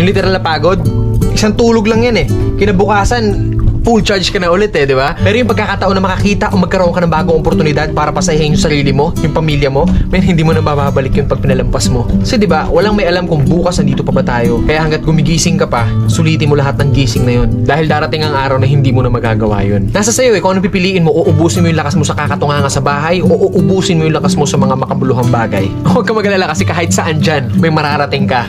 Yung literal na pagod, isang tulog lang yan eh. Kinabukasan, full charge ka na ulit eh, di ba? Pero yung pagkakataon na makakita o magkaroon ka ng bagong oportunidad para pasayahin yung sarili mo, yung pamilya mo, men, hindi mo na mababalik yun pag pinalampas mo. Kasi di ba, walang may alam kung bukas nandito pa ba tayo. Kaya hanggat gumigising ka pa, sulitin mo lahat ng gising na yun. Dahil darating ang araw na hindi mo na magagawa yun. Nasa sayo eh, kung ano pipiliin mo, uubusin mo yung lakas mo sa kakatunganga sa bahay o uubusin mo yung lakas mo sa mga makabuluhang bagay. Huwag ka mag-alala kasi kahit saan dyan, may mararating ka.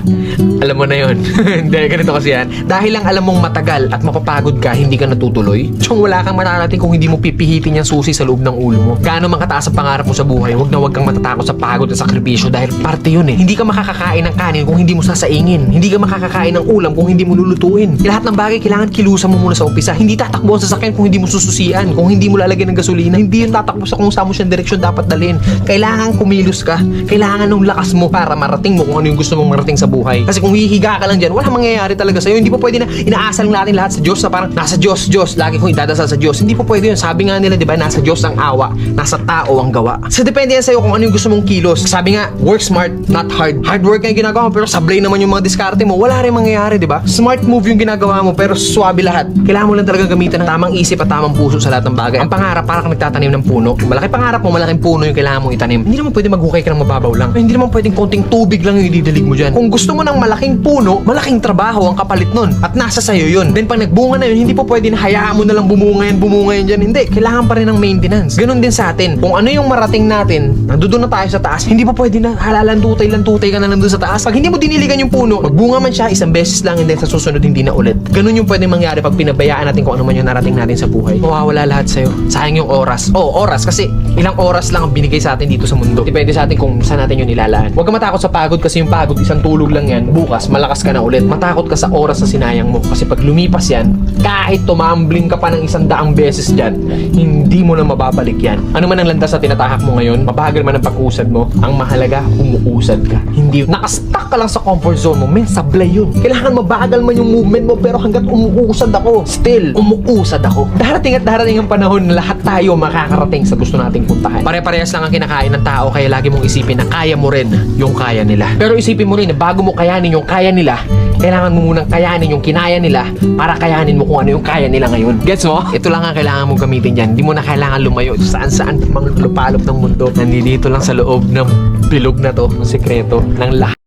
Alam mo na yun. Hindi, ganito kasi yan. Dahil lang alam mong matagal at mapapagod ka, hindi ka natutuloy. Tsong wala kang mararating kung hindi mo pipihitin yung susi sa loob ng ulo mo. Gaano man kataas ang pangarap mo sa buhay, huwag kang matatakot sa pagod at sakripisyo dahil parte yun eh. Hindi ka makakakain ng kanin kung hindi mo sasaingin. Hindi ka makakakain ng ulam kung hindi mo lulutuin. Lahat ng bagay kailangan kilusan mo muna sa umpisa. Hindi tatakbo ang sasakyan kung hindi mo sususian. Kung hindi mo lalagyan ng gasolina, hindi yun tatakbo sa kung saan mo siyang direksyon dapat dalhin. Kailangan kumilos ka. Kailangan ng lakas mo para marating mo kung ano yung gusto mong marating sa buhay. Kasi kung hihiga ka lang dyan, walang mangyayari talaga sa'yo. Hindi po pwede na inaasal natin lahat sa Diyos na parang nasa Diyos, lagi kong idadasal sa Diyos. Hindi po pwede yun. Sabi nga nila, di ba, nasa Diyos ang awa, nasa tao ang gawa. So depende yan sa'yo kung ano yung gusto mong kilos. Sabi nga, work smart, not hard. Hard work yung ginagawa mo, pero sablay naman yung mga diskarte mo. Wala rin mangyayari, di ba? Smart move yung ginagawa mo, pero swabe lahat. Kailangan mo lang talaga gamitan ng tamang isip at tamang puso sa lahat ng bagay. Ang pangarap, para kang nagtatanim ng puno. Malaki pangarap mo, malaking puno yung kailangan mong itanim. Hindi naman pwede maghukay ka ng mababaw lang. Hindi naman pwedeng konting tubig lang yung ididilig mo dyan. Kung gusto mo ng malaking puno, malaking trabaho ang kapalit nun. At nasa sayo yun. Then pag nagbunga na yun, hindi po pwede na hayaan mo na lang bumunga yan dyan. Hindi, kailangan pa rin ng maintenance. Ganon din sa atin. Kung ano yung marating natin, nandoon na tayo sa taas, hindi pa pwede na halalan-tutay ka na nandun sa taas. Pag hindi mo diniligan yung puno, magbunga man siya isang beses lang and then sa susunod hindi na ulit. Ganon yung pwede mangyari pag pinabayaan natin kung ano man yung narating natin sa buhay. Mawawala lahat sa'yo. Sayang yung oras. Oras kasi ilang oras lang ang binigay sa atin dito sa mundo. Depende sa atin kung saan natin yun ilalaan. Huwag ka matakot sa pagod kasi yung pagod isang tulog lang yan. Bukas, malakas ka na ulit. Matakot ka sa oras na sinayang mo. Kasi pag lumipas yan, kahit tumambling ka pa ng 100 beses dyan, hindi mo na mababalik yan. Ano man ang landas na tinatahak mo ngayon, mabagal man ang pag-usad mo, ang mahalaga, umuusad ka. Hindi nakastuck ka lang sa comfort zone mo, men, sablay yun. Kailangan mabagal man yung movement mo, pero hanggat umuusad ako, still, umuusad ako. Darating at darating ang panahon na lahat tayo makakarating sa gusto nating puntahan. Pare-parehas lang ang kinakain ng tao, kaya lagi mong isipin na kaya mo rin yung kaya nila. Pero isipin mo rin na bago mo kayanin yung kaya nila, kailangan mo munang kayanin yung kinaya nila para kayanin mo kung ano yung kaya nila ngayon. Gets mo? Ito lang ang kailangan mong gamitin dyan. Hindi mo na kailangan lumayo saan-saan mga lupalop ng mundo. Nandito lang sa loob ng bilog na to, ng sekreto ng lahat.